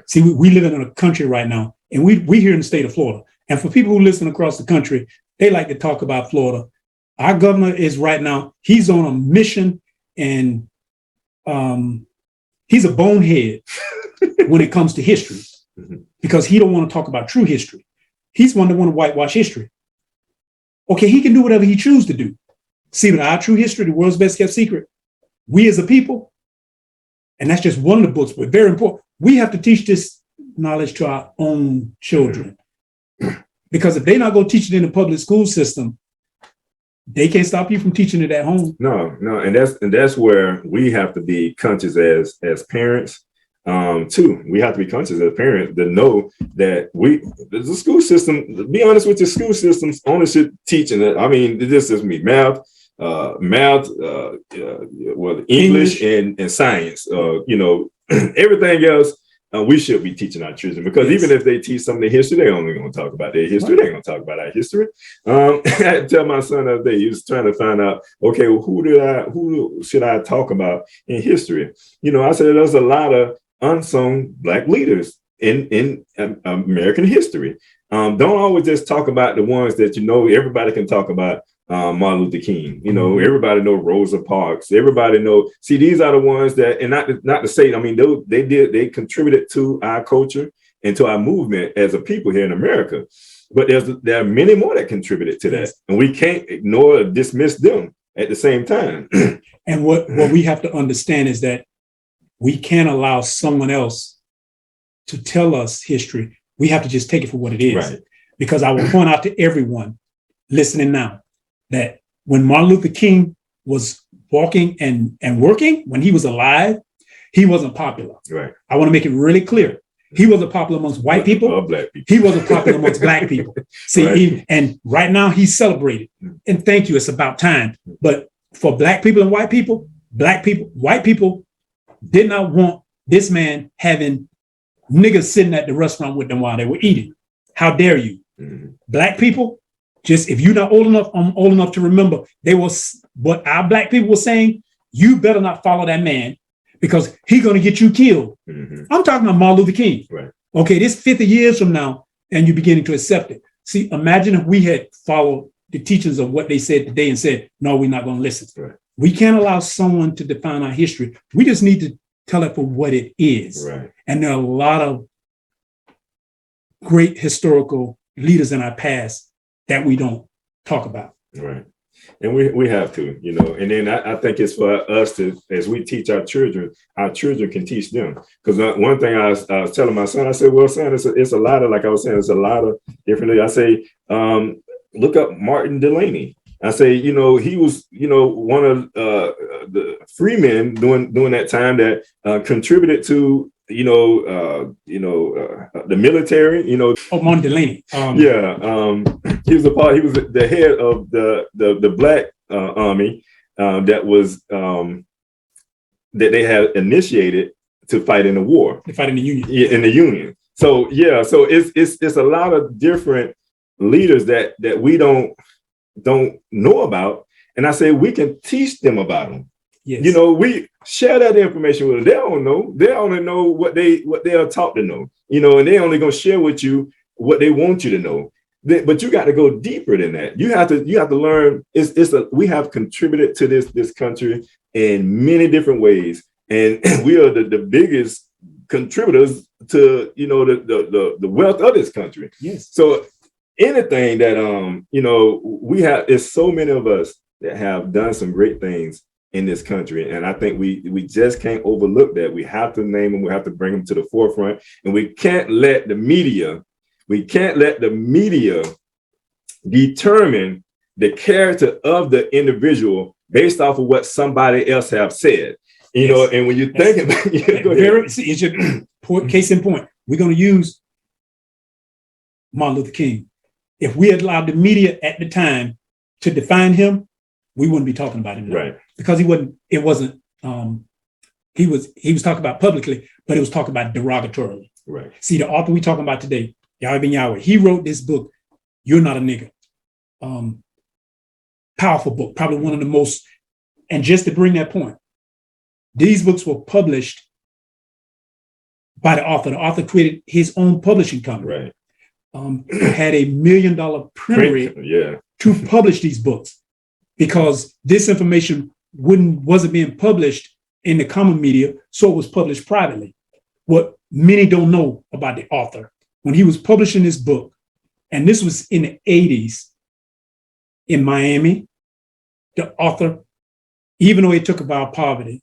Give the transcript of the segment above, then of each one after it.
See, we live in a country right now, and we here in the state of Florida. And for people who listen across the country, they like to talk about Florida. Our governor is right now, he's on a mission, and he's a bonehead when it comes to history, because he don't want to talk about true history. He's one that want to whitewash history. Okay, he can do whatever he chooses to do. See, but our true history, the world's best kept secret, we as a people, and that's just one of the books, but very important. We have to teach this knowledge to our own children. Because if they're not going to teach it in the public school system, they can't stop you from teaching it at home. No, and that's where we have to be conscious as parents. Too, we have to be conscious as parents to know that the school system, to be honest with you, school systems only should teach, and I mean, this is me, math, English and science, everything else. We should be teaching our children, because even if they teach some of their history, they're only going to talk about their history. Right. They're going to talk about our history. I had to tell my son the other day, he was trying to find out, okay, well, who should I talk about in history? I said, there's a lot of unsung Black leaders in American history. Don't always just talk about the ones that everybody can talk about. Martin Luther King, everybody know Rosa Parks. Everybody know. See, these are the ones that, and not to say, I mean, they contributed to our culture and to our movement as a people here in America. But there are many more that contributed to that, and we can't ignore or dismiss them at the same time. And what we have to understand is that we can't allow someone else to tell us history. We have to just take it for what it is. Right. Because I will point out to everyone listening now that when Martin Luther King was walking and working, when he was alive, he wasn't popular. Right. I want to make it really clear. He wasn't popular amongst white people. Black people. He wasn't popular amongst Black people. See, right. And right now he's celebrated. And thank you, it's about time. But for Black people and white people, white people did not want this man having niggas sitting at the restaurant with them while they were eating. How dare you? Mm-hmm. Black people, just if you're not old enough, I'm old enough to remember, what our Black people were saying, you better not follow that man because he's going to get you killed. Mm-hmm. I'm talking about Martin Luther King. Right. Okay, this 50 years from now, and you're beginning to accept it. See, imagine if we had followed the teachings of what they said today and said, no, we're not going to listen. Right. We can't allow someone to define our history. We just need to tell it for what it is. Right. And there are a lot of great historical leaders in our past that we don't talk about. Right. And we have to, and then I think it's for us to, as we teach our children can teach them. Because one thing I was telling my son, I said, well, son, it's a lot of, like I was saying, it's a lot of different, I say, look up Martin Delaney. I say, he was, one of the free men during that time that contributed to, the military, Oh, Martin Delaney. He was the head of the Black Army that was that they had initiated to fight in the war. To fight in the Union. Yeah, in the Union. So it's a lot of different leaders that we don't know about, and I say we can teach them about them. Yes. We share that information with them. They don't know. They only know what they are taught to know. And they only gonna share with you what they want you to know. But you got to go deeper than that. You have to learn. We have contributed to this country in many different ways, and we are the biggest contributors to the wealth of this country. Yes. So anything that we have, is so many of us that have done some great things in this country, and I think we just can't overlook that. We have to name them. We have to bring them to the forefront, and we can't let the media determine the character of the individual based off of what somebody else have said. And when you think about it's your case in point. We're going to use Martin Luther King. If we had allowed the media at the time to define him, we wouldn't be talking about him now. Right. Because he was talking about publicly, but it was talking about derogatorily. Right. See, the author we talking about today, Yahweh Ben Yahweh, he wrote this book, You're Not a Nigger. Powerful book, probably one of the most, and just to bring that point, these books were published by the author. The author created his own publishing company. Right. Had $1 million printer rate to publish these books, because this information wasn't being published in the common media, so it was published privately. What many don't know about the author, when he was publishing this book, and this was in the 80s in Miami, the author, even though he took about poverty,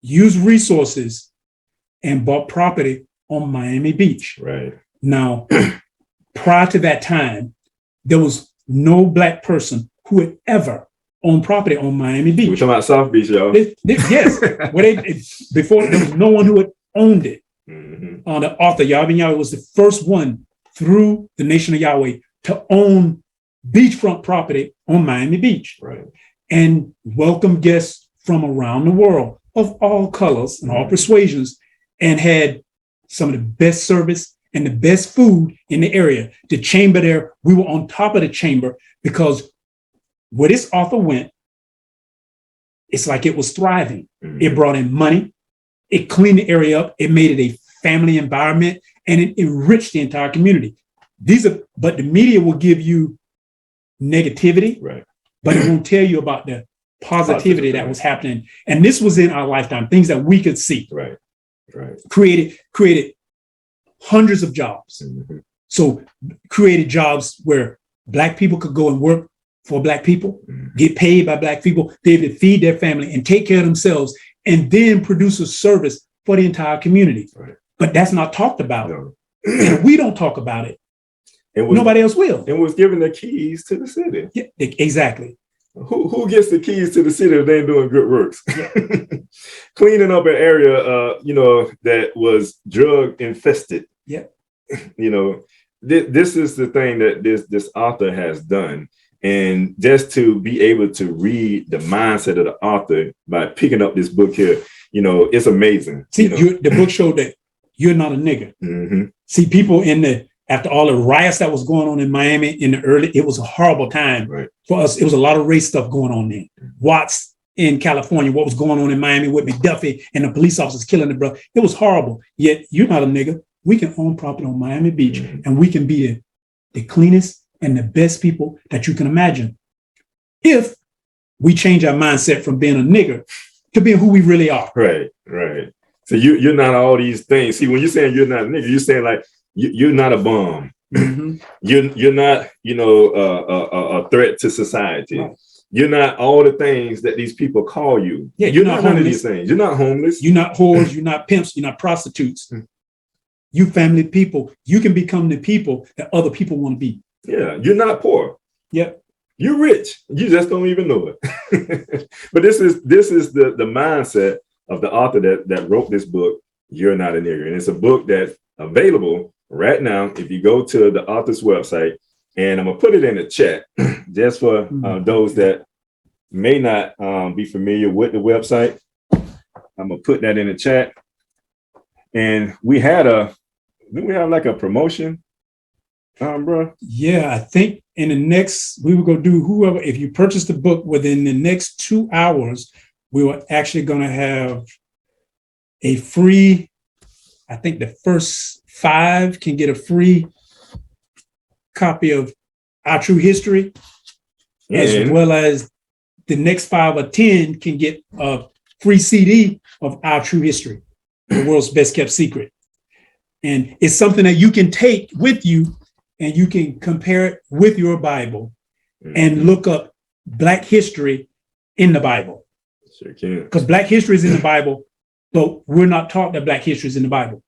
used resources and bought property on Miami Beach. Right. Now, prior to that time, there was no Black person who had ever owned property on Miami Beach. We're talking about South Beach, y'all. Yes. Before, there was no one who had owned it. Mm-hmm. The author, Yahweh was the first one through the Nation of Yahweh to own beachfront property on Miami Beach. Right. And welcome guests from around the world of all colors and all persuasions, and had some of the best service and the best food in the area. The chamber there, we were on top of the chamber, because where this author went, it's like it was thriving. Mm-hmm. It brought in money, it cleaned the area up, it made it a family environment, and it enriched the entire community. But the media will give you negativity, right, but it won't tell you about the positivity that was happening. And this was in our lifetime, things that we could see. Right. Created hundreds of jobs. Mm-hmm. So created jobs where Black people could go and work for Black people, mm-hmm. get paid by Black people, be able to feed their family and take care of themselves, and then produce a service for the entire community. Right. But that's not talked about. No. And we don't talk about it. Nobody else will. And was given the keys to the city. Yeah, exactly. Who gets the keys to the city if they ain't doing good works? Yeah. Cleaning up an area, that was drug infested. Yeah. This is the thing that this author has done. And just to be able to read the mindset of the author by picking up this book here, it's amazing. See, the book showed that you're not a nigger. Mm-hmm. See, people after all the riots that was going on in Miami it was a horrible time for us. It was a lot of race stuff going on then. Watts in California, what was going on in Miami with McDuffie and the police officers killing the brother. It was horrible. Yet you're not a nigger. We can own property on Miami Beach, and we can be the cleanest and the best people that you can imagine, if we change our mindset from being a nigger to being who we really are. Right. So you're not all these things. See, when you're saying you're not a nigger, you're saying like you're not a bum. Mm-hmm. You're not, a threat to society. Right. You're not all the things that these people call you. Yeah, you're not none of these things. You're not homeless. You're not whores. You're not pimps. You're not prostitutes. Mm-hmm. You family people. You can become the people that other people want to be. Yeah, you're not poor. Yep. You're rich. You just don't even know it. But this is the mindset of the author that wrote this book, You're Not a Nigger. And it's a book that's available right now if you go to the author's website. And I'm going to put it in the chat just for those that may not be familiar with the website. I'm going to put that in the chat. And we have like a promotion? Bro? Yeah, I think in the next, we were going to do if you purchase the book within the next 2 hours, we were actually going to have a free, I think the first 5 can get a free copy of Our True History, as well as the next 5 or 10 can get a free CD of Our True History, the world's best kept secret. And it's something that you can take with you, and you can compare it with your Bible and look up Black history in the Bible. Sure can. Because Black history is in the Bible, but we're not taught that Black history is in the Bible.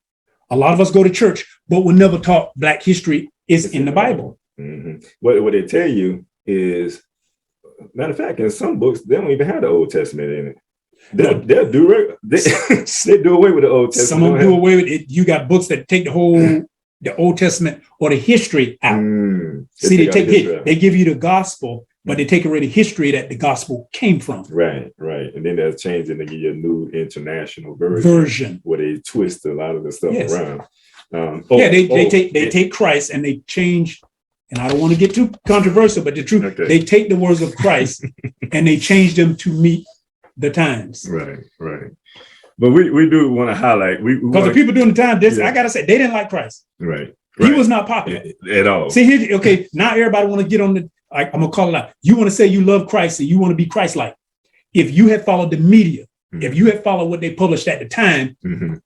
A lot of us go to church, but we're never taught Black history is in the Bible. Mm-hmm. What they tell you is, matter of fact, in some books, they don't even have the Old Testament in it. They do away with the Old Testament. Some of them do away with it. You got books that take the Old Testament or the history out. See, they give you the gospel, but they take away the history that the gospel came from. Right. And then they're changing to give you a new international version where they twist a lot of the stuff around. They take Christ and they change, and I don't want to get too controversial, but the truth, they take the words of Christ and they change them to meet the times. Right. But we do want to highlight because the people during the time, I gotta say, they didn't like Christ. Right. He was not popular at all. See, here, okay, now everybody want to get on the. I'm gonna call it out. You want to say you love Christ and you want to be Christ-like. If you had followed the media, if you had followed what they published at the time,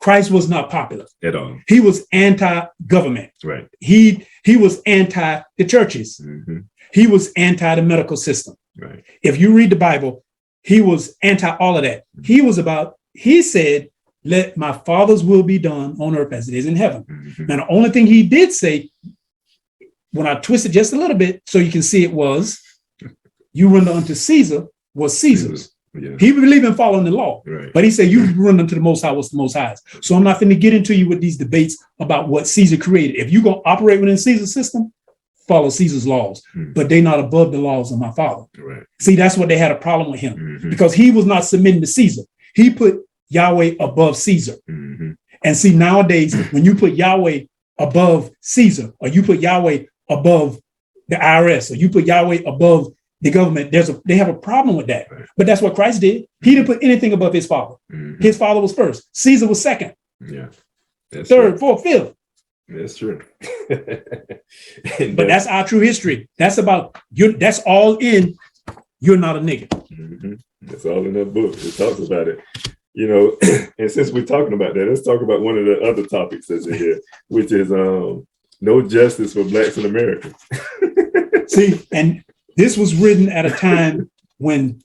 Christ was not popular at all. He was anti-government. Right. He was anti the churches. He was anti the medical system. Right. If you read the Bible, he was anti all of that. He said, let my Father's will be done on earth as it is in heaven. Now, the only thing he did say, when I twisted just a little bit so you can see it, was, you render unto Caesar was Caesar's. Yeah. He believed in following the law, but he said, you run unto the Most High was the Most High's. So I'm not going to get into you with these debates about what Caesar created. If you're going to operate within Caesar's system, follow Caesar's laws, but they're not above the laws of my Father. Right. See, that's what they had a problem with him, because he was not submitting to Caesar. He put Yahweh above Caesar. And see, nowadays, when you put Yahweh above Caesar, or you put Yahweh above the IRS, or you put Yahweh above the government, they have a problem with that. Right. But that's what Christ did. He didn't put anything above his Father. His Father was first. Caesar was second. Yeah. Third, fourth, fifth. That's true. But that's our true history. That's about you. That's all in. You're not a nigger. It's all in that book. It talks about it. And since we're talking about that, let's talk about one of the other topics that's in here, which is no justice for Blacks in America. See, and this was written at a time when,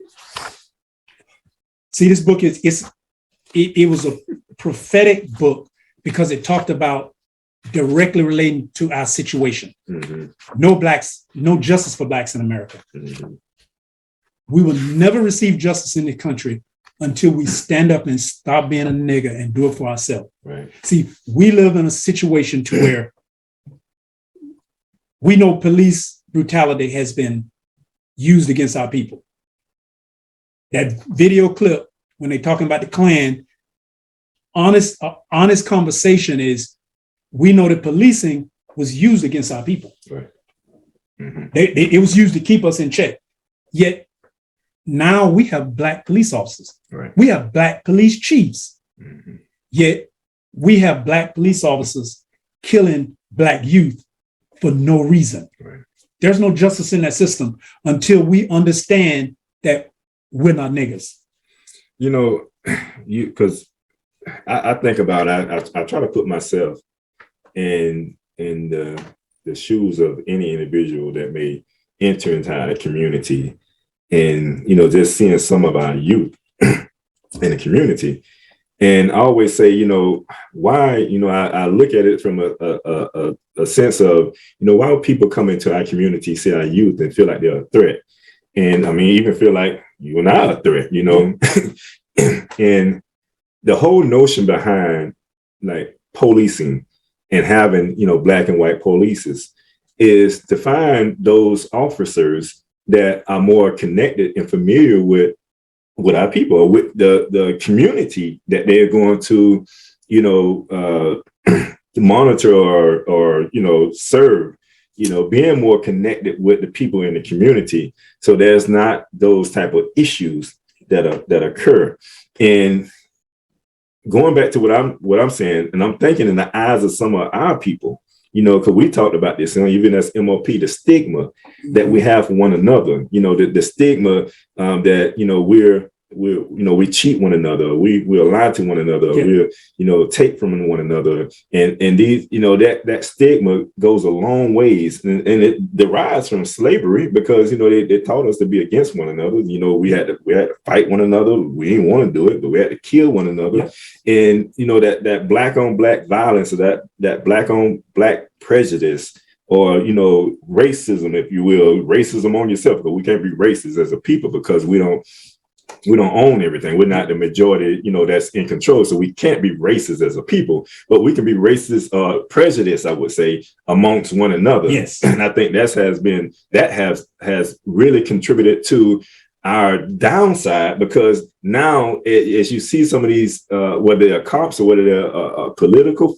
see, this book it was a prophetic book because it talked about directly relating to our situation. No justice for Blacks in America. We will never receive justice in the country until we stand up and stop being a nigger and do it for ourselves. Right. See, we live in a situation to where we know police brutality has been used against our people. That video clip, when they're talking about the Klan, honest conversation is, we know that policing was used against our people. Right. It was used to keep us in check. Yet now we have Black police officers. Right. We have Black police chiefs. Yet we have Black police officers killing Black youth for no reason. Right. There's no justice in that system until we understand that we're not niggers. Because I think about it, I try to put myself in the shoes of any individual that may enter into our community, and just seeing some of our youth in the community. And I always say, why, I look at it from a sense of, why would people come into our community, see our youth, and feel like they're a threat? And I mean, even feel like you and I are a threat, And the whole notion behind like policing and having, Black and white polices is to find those officers that are more connected and familiar with our people, with the community that they're going to, monitor or serve, being more connected with the people in the community. So there's not those type of issues that occur. And going back to what I'm saying, and I'm thinking in the eyes of some of our people, because we talked about this, and even as MOP, the stigma that we have for one another, the stigma that, we cheat one another, we lie to one another, we take from one another, and these, that stigma goes a long ways, and it derives from slavery, because they taught us to be against one another. We had to fight one another. We didn't want to do it, but we had to kill one another. And that Black on Black violence, or that Black on Black prejudice, or racism, if you will, racism on yourself, but we can't be racist as a people because we don't own everything. We're not the majority, that's in control. So we can't be racist as a people, but we can be racist, prejudice, I would say, amongst one another. Yes. And I think that has really contributed to our downside, because now as you see some of these, whether they're cops or whether they're political,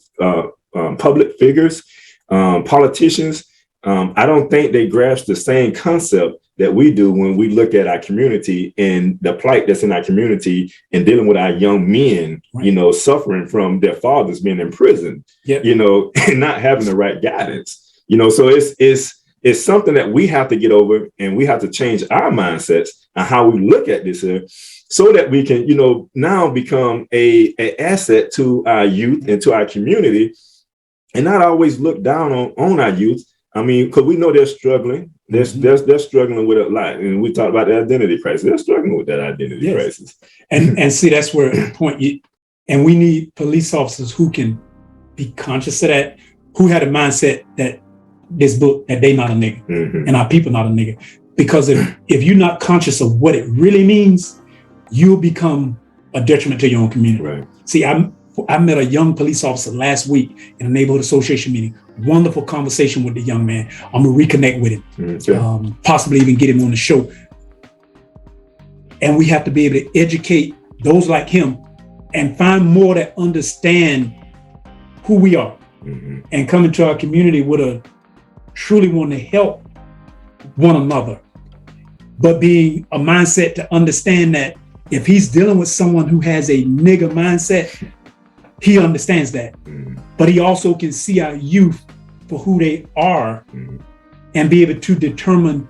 public figures, politicians, I don't think they grasp the same concept that we do when we look at our community and the plight that's in our community and dealing with our young men, right. you know, suffering from their fathers being in prison, yep. you know, and not having the right guidance, you know. So it's something that we have to get over, and we have to change our mindsets and how we look at this here, so that we can, you know, now become a asset to our youth and to our community, and not always look down on our youth. I mean, because we know they're struggling. They're struggling with a lot. And we talked about the identity crisis. They're struggling with that identity crisis. And see, that's where the point, and we need police officers who can be conscious of that, who had a mindset that this book, that they not a nigger, and our people not a nigger. Because if you're not conscious of what it really means, you'll become a detriment to your own community. Right. See, I met a young police officer last week in a neighborhood association meeting. Wonderful conversation with the young man. I'm gonna reconnect with him, possibly even get him on the show. And we have to be able to educate those like him and find more that understand who we are, and come into our community with a truly want to help one another, but being a mindset to understand that if he's dealing with someone who has a nigger mindset, he understands that, but he also can see our youth for who they are, and be able to determine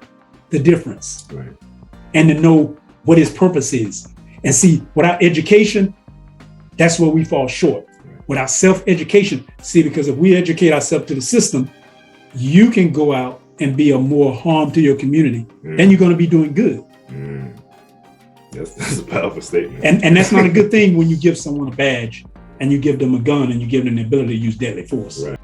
the difference, and to know what his purpose is. And see, without education, that's where we fall short. Without self-education, see, because if we educate ourselves to the system, you can go out and be a more harm to your community, then you're going to be doing good. That's a powerful statement. And that's not a good thing when you give someone a badge and you give them a gun and you give them the ability to use deadly force. Right.